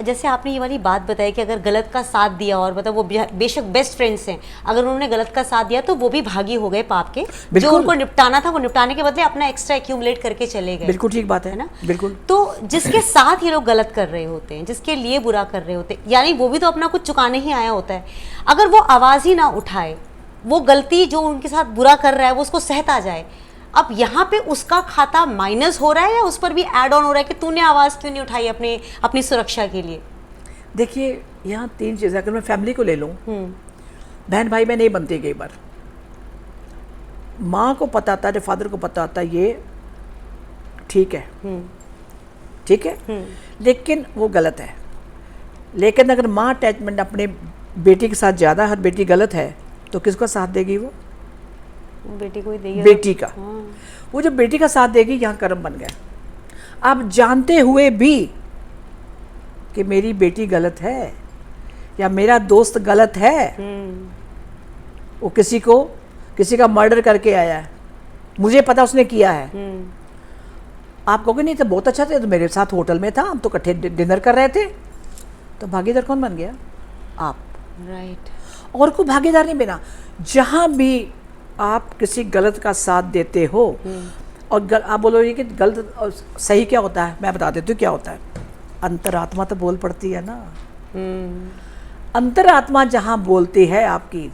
जैसे आपने ये वाली बात बताई कि अगर गलत का साथ दिया और मतलब वो बेशक बेस्ट फ्रेंड्स हैं, अगर उन्होंने गलत का साथ दिया तो वो भी भागी हो गए पाप के, जो उनको निपटाना था वो निपटाने के बदले अपना एक्स्ट्रा एक्यूमुलेट करके चले गए। बिल्कुल ठीक बात है ना। बिल्कुल। तो जिसके साथ ये लोग गलत कर रहे होते हैं, जिसके लिए बुरा कर रहे होते हैं, यानी वो भी तो अपना कुछ चुकाने ही आया होता है। अगर वो आवाज़ ही ना उठाए, वो गलती जो उनके साथ बुरा कर रहा है वो उसको सहता जाए, अब यहाँ पे उसका खाता माइनस हो रहा है या उस पर भी ऐड ऑन हो रहा है कि तूने आवाज़ क्यों नहीं उठाई अपनी सुरक्षा के लिए? देखिए यहाँ तीन चीज़ें, अगर मैं फैमिली को ले लूँ, बहन भाई में नहीं बनती कई बार। माँ को पता था, जब फादर को पता था ये ठीक है, ठीक है, लेकिन वो गलत है। लेकिन अगर माँ अटैचमेंट अपने बेटी के साथ ज़्यादा है और बेटी गलत है तो किसका साथ देगी? वो बेटी को ही देगी, बेटी का। वो जो बेटी का साथ देगी, यहाँ कर्म बन गया। आप जानते हुए भी कि मेरी बेटी गलत है या मेरा दोस्त गलत है, वो किसी का मर्डर करके आया है, मुझे पता उसने किया है, आप कहोगे नहीं तो बहुत अच्छा था, तो मेरे साथ होटल में था, हम तो इकट्ठे डिनर कर रहे थे, तो भागीदार कौन बन गया? आप। राइट। और को भागीदार नहीं बना। जहाँ भी आप किसी गलत का साथ देते हो और आप बोलोगे कि गलत और सही क्या होता है, मैं बता देती हूँ क्या होता है। अंतरात्मा तो बोल पड़ती है ना। अंतरात्मा जहाँ बोलती है आपकी,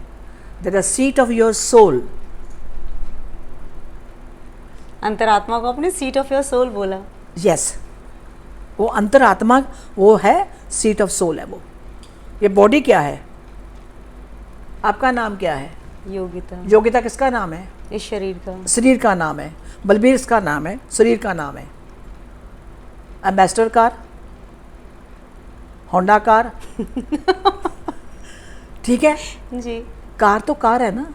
that is seat of your soul. अंतरात्मा को अपने सीट ऑफ योर सोल बोला। यस, वो अंतरात्मा वो है, सीट ऑफ सोल है वो। ये बॉडी क्या है? आपका नाम क्या है? योगिता। योगिता किसका नाम है? इस शरीर का। शरीर का नाम है। बलबीर इसका नाम है, शरीर का नाम है। एम्बेसडर कार, होंडा कार ठीक है जी। कार तो कार है ना,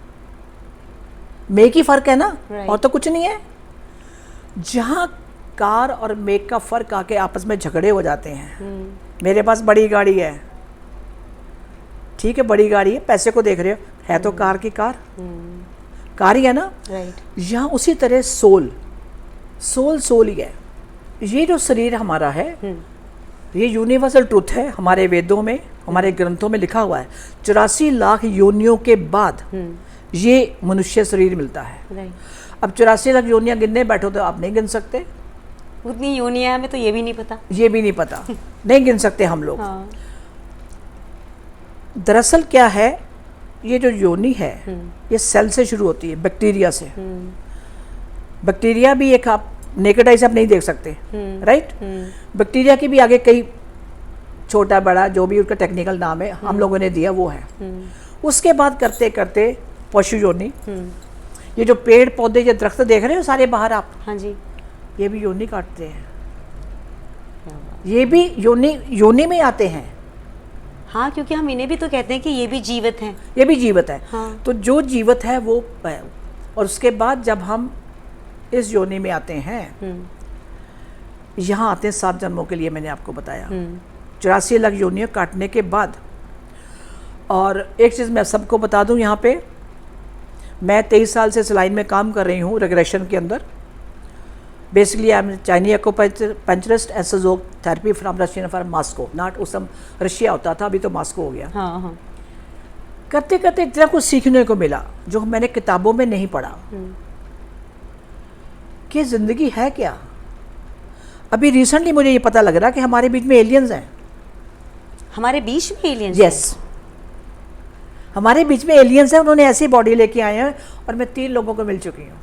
मेक ही फर्क है ना, और तो कुछ नहीं है। जहाँ कार और मेक का फर्क आके आपस में झगड़े हो जाते हैं। मेरे पास बड़ी गाड़ी है, ठीक है, बड़ी गाड़ी है, पैसे को देख रहे हो, है तो कार की कार, कार ही है ना। यहाँ उसी तरह सोल ही है। ये जो शरीर हमारा है, ये यूनिवर्सल ट्रुथ है। हमारे वेदों में, हमारे ग्रंथों में लिखा हुआ है 84 लाख योनियों के बाद ये मनुष्य शरीर मिलता है। अब 84 लाख योनियां गिनने बैठो तो आप नहीं गिन सकते। उतनी योनियां हमें तो ये भी नहीं पता, नहीं गिन सकते हम लोग। हाँ। दरअसल क्या है, ये जो योनि है ये सेल से शुरू होती है, बैक्टीरिया से। बैक्टीरिया भी एक आप नेकेड आई से आप नहीं देख सकते, राइट। बैक्टीरिया की भी आगे कई छोटा बड़ा जो भी उसका टेक्निकल नाम है हम लोगों ने दिया वो है। उसके बाद करते करते पशु योनि, ये जो पेड़ पौधे ये दरख्त देख रहे हो सारे बाहर आप, हाँ जी, ये भी योनि काटते हैं, ये भी योनि में आते हैं। हाँ, क्योंकि हम इन्हें भी तो कहते हैं कि ये भी जीवित हैं। ये भी जीवित है। हाँ। तो जो जीवित है वो, और उसके बाद जब हम इस योनि में आते हैं, यहाँ आते हैं 7 जन्मों के लिए, मैंने आपको बताया 84 लाख योनियाँ काटने के बाद। और एक चीज़ मैं सबको बता दूँ, यहाँ पे मैं 23 साल से इस लाइन में काम कर रही हूँ रेग्रेशन के अंदर। Basically I am Chinese acupuncturist and Su Jok therapy from Russian from Moscow, not उस समय रशिया होता था, अभी तो मॉस्को हो गया। हाँ, हाँ। करते करते इतना कुछ सीखने को मिला जो मैंने किताबों में नहीं पढ़ा, कि ज़िंदगी है क्या। अभी रिसेंटली मुझे ये पता लग रहा कि हमारे बीच में एलियंस हैं। हमारे बीच में एलियंस? यस, हमारे बीच में एलियंस हैं। उन्होंने ऐसी बॉडी लेके आए हैं और मैं 3 लोगों को मिल चुकी हूँ।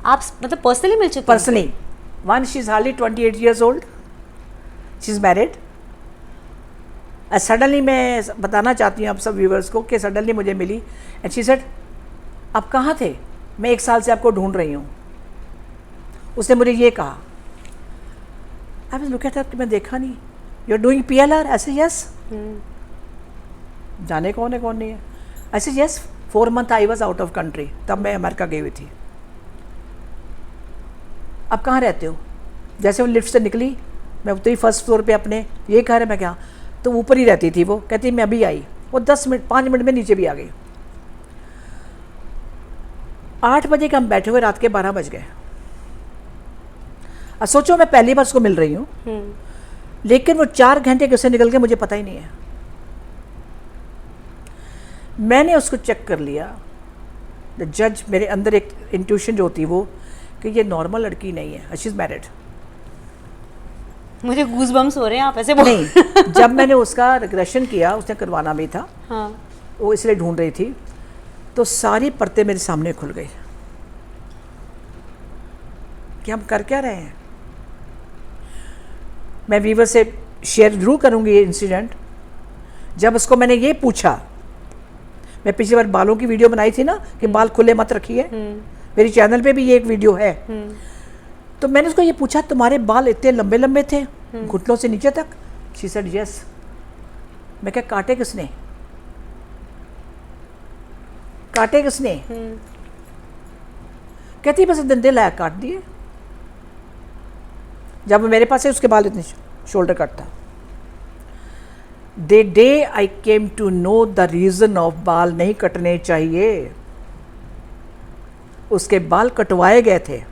आप मतलब पर्सनली मिल चुके हैं? Personally. One, she is hardly 28 years old, she is married. Suddenly मैं बताना चाहती हूँ आप सब व्यूवर्स को कि सडनली मुझे मिली एंड शी सेड, आप कहाँ थे, मैं 1 साल से आपको ढूंढ रही हूँ। उसने मुझे ये कहा, आई वाज लुकिंग एट, मैं देखा नहीं, यू आर डूइंग PLR? ऐसे यस। जाने कौन है कौन नहीं है, ऐसे yes. 4 month I was out of country, तब मैं अमेरिका गई हुई थी। अब कहाँ रहते हो? जैसे वो लिफ्ट से निकली, मैं उतरी फर्स्ट फ्लोर पे अपने, ये कह रहे मैं क्या, तो ऊपर ही रहती थी वो। कहती मैं अभी आई, वो 5 मिनट में नीचे भी आ गई। 8 बजे का हम बैठे हुए, रात के 12 बज गए। अब सोचो मैं पहली बार उसको मिल रही हूँ, लेकिन वो 4 घंटे कैसे निकल गए मुझे पता ही नहीं है। मैंने उसको चेक कर लिया, द जज, मेरे अंदर एक इंट्यूशन जो होती है वो कि ये नॉर्मल लड़की नहीं है, शी इज़ मैरिड। मुझे गूज़बम्स हो रहे हैं आप ऐसे बोल। नहीं, जब मैंने उसका रिग्रेशन किया, उसने करवाना भी था, हाँ। वो इसलिए ढूंढ रही थी, तो सारी परतें मेरे सामने खुल गई कि हम कर क्या रहे हैं। मैं वीवर से शेयर जरूर करूंगी ये इंसिडेंट। जब उसको मैंने ये पूछा, मैं पिछली बार बालों की वीडियो बनाई थी ना कि बाल खुले मत रखिए, मेरी चैनल पे भी ये एक वीडियो है, तो मैंने उसको ये पूछा तुम्हारे बाल इतने लंबे लंबे थे घुटनों से नीचे तक? She said yes. मैं क्या, काटे किसने, काटे किसने? कहती बस डंडे लाया काट दिए। जब वो मेरे पास है उसके बाल इतने शोल्डर कट था। The day I came to know the reason of बाल नहीं कटने चाहिए, उसके बाल कटवाए गए थे,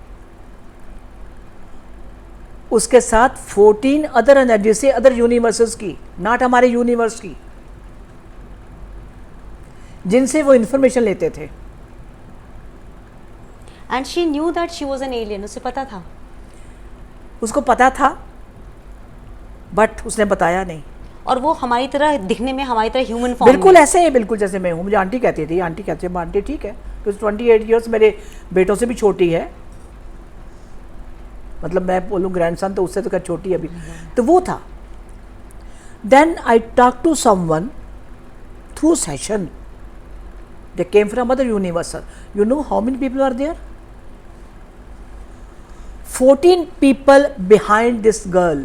उसके साथ 14 अदर एनर्जी से अदर यूनिवर्सेस की, नॉट हमारे यूनिवर्स की, जिनसे वो इंफॉर्मेशन लेते थे। And she knew that she was an alien, उसे पता था? उसको पता था बट उसने बताया नहीं। और वो हमारी तरह दिखने में हमारी तरह ह्यूमन फॉर्म बिल्कुल ऐसे है, बिल्कुल जैसे मैं हूँ। मुझे आंटी कहती थी, आंटी कहती है, आंटी ठीक है, क्योंकि 28 ईयर्स मेरे बेटों से भी छोटी है, मतलब मैं बोलूँ ग्रैंडसन तो उससे तो क्या छोटी है अभी। तो वो था। Then I talk to someone through session, they came from other universal. You know how many people are there? 14 people behind this girl,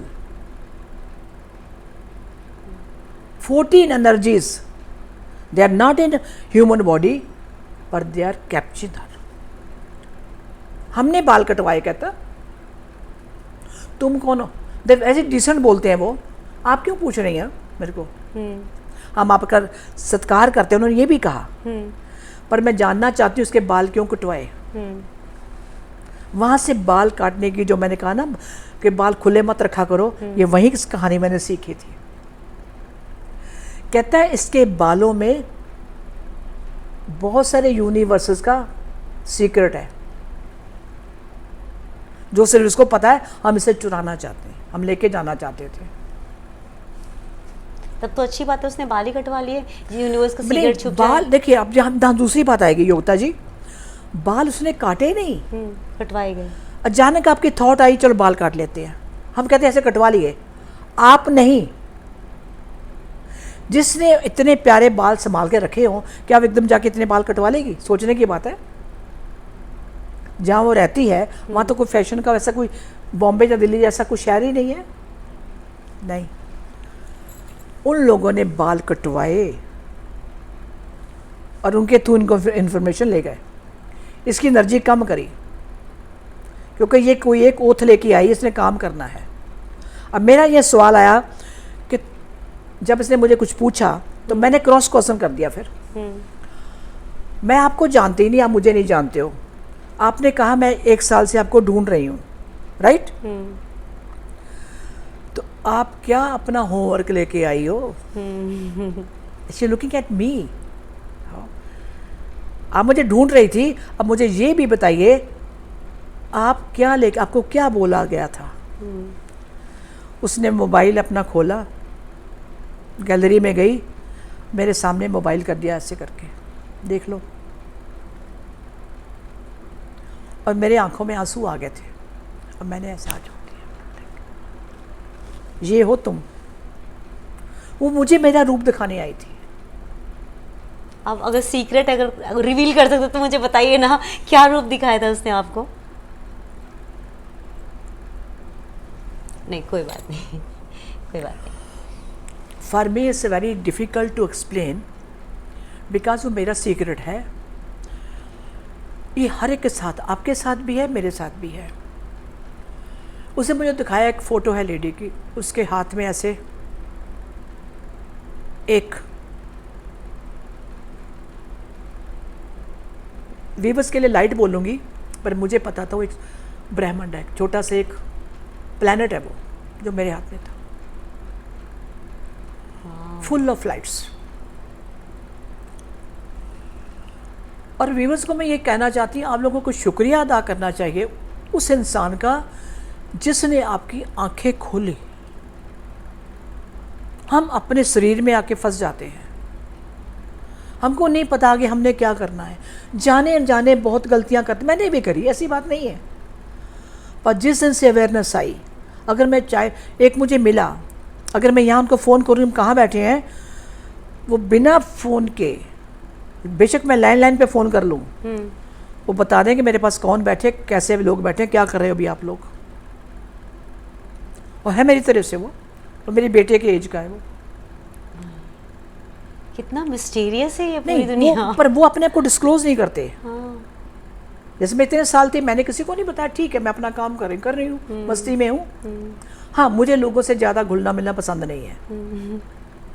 14 energies. They are not in human body, but they are capturing her. हमने बाल कटवाए, कहता तुम कौन हो? ऐसे decent बोलते हैं वो, आप क्यों पूछ रही हैं मेरे को? हम आपका सत्कार करते हैं, उन्होंने ये भी कहा, पर मैं जानना चाहती हूँ उसके बाल क्यों कटवाए। वहाँ से बाल काटने की जो मैंने कहा ना कि बाल खुले मत रखा करो, ये वही कहानी मैंने सीखी थी। कहता है इसके बालों में बहुत सारे यूनिवर्सेस का सीक्रेट है जो सिर्फ इसको पता है। हम इसे चुराना चाहते हैं, हम लेके जाना चाहते थे। तब तो अच्छी बात है उसने बाल ही कटवा लिए, यूनिवर्स का सीक्रेट छुप बाल देखिए, अब जहाँ दूसरी बात आएगी योगिता जी, बाल उसने काटे नहीं, कटवाए गए। अचानक आपकी थॉट आई चलो बाल काट लेते हैं, हम कहते हैं ऐसे कटवा लिए। आप नहीं, जिसने इतने प्यारे बाल संभाल के रखे हों, क्या आप एकदम जाके इतने बाल कटवा लेगी? सोचने की बात है। जहाँ वो रहती है वहाँ तो कोई फैशन का वैसा कोई बॉम्बे या दिल्ली जैसा कोई शहर ही नहीं है। नहीं, उन लोगों ने बाल कटवाए और उनके थ्रू इनको इन्फॉर्मेशन ले गए, इसकी एनर्जी कम करी, क्योंकि ये कोई एक ओथ लेके आई, इसने काम करना है। अब मेरा ये सवाल आया कि जब इसने मुझे कुछ पूछा तो मैंने क्रॉस क्वेश्चन कर दिया। फिर मैं आपको जानती ही नहीं, आप मुझे नहीं जानते हो। आपने कहा मैं 1 साल से आपको ढूंढ रही हूँ, राइट? तो आप क्या अपना होमवर्क लेके आई हो? She looking at me. आप मुझे ढूंढ रही थी, अब मुझे ये भी बताइए आप क्या लेके, आपको क्या बोला गया था? उसने मोबाइल अपना खोला, गैलरी में गई, मेरे सामने मोबाइल कर दिया ऐसे करके, देख लो, और मेरे आंखों में आंसू आ गए थे। अब मैंने ऐसा छोड़ दिया, ये हो तुम। वो मुझे मेरा रूप दिखाने आई थी। अब अगर सीक्रेट अगर रिवील कर सकते तो मुझे बताइए ना, क्या रूप दिखाया था उसने आपको? नहीं, कोई बात नहीं, कोई बात नहीं। For me it's very difficult to explain, because वो मेरा सीक्रेट है। ये हर एक के साथ, आपके साथ भी है, मेरे साथ भी है। उसे मुझे दिखाया, एक फ़ोटो है लेडी की, उसके हाथ में ऐसे एक, वीवर्स के लिए लाइट बोलूँगी, पर मुझे पता था वो एक ब्रह्मांड है, छोटा सा एक प्लैनेट है वो, जो मेरे हाथ में था। Full of lights. और व्यूअर्स को मैं ये कहना चाहती हूँ, आप लोगों को शुक्रिया अदा करना चाहिए उस इंसान का जिसने आपकी आंखें खोली। हम अपने शरीर में आके फंस जाते हैं, हमको नहीं पता कि हमने क्या करना है, जाने अनजाने बहुत गलतियां करते, मैंने भी करी, ऐसी बात नहीं है। पर जिस दिन से अवेयरनेस आई, अगर मैं चाहे एक मुझे मिला, अगर मैं यहाँ उनको फ़ोन करूँ, हम कहाँ बैठे हैं, वो बिना फ़ोन के, बेशक मैं लैंडलाइन पे फ़ोन कर लूँ, वो बता दें कि मेरे पास कौन बैठे, कैसे लोग बैठे, क्या कर रहे हो अभी आप लोग। और है मेरी तरफ से वो, और मेरे बेटे के एज का है वो। कितना मिस्टीरियस है ये पूरी नहीं दुनिया। पर वो अपने आप को डिस्क्लोज नहीं करते। हाँ। जैसे मैं इतने साल थी, मैंने किसी को नहीं बताया, ठीक है मैं अपना काम कर रही हूँ, मस्ती में हूँ। हाँ, मुझे लोगों से ज़्यादा घुलना मिलना पसंद नहीं है।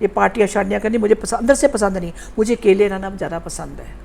ये पार्टियाँ शादियाँ करनी मुझे अंदर से पसंद नहीं, मुझे अकेले रहना ज़्यादा पसंद है।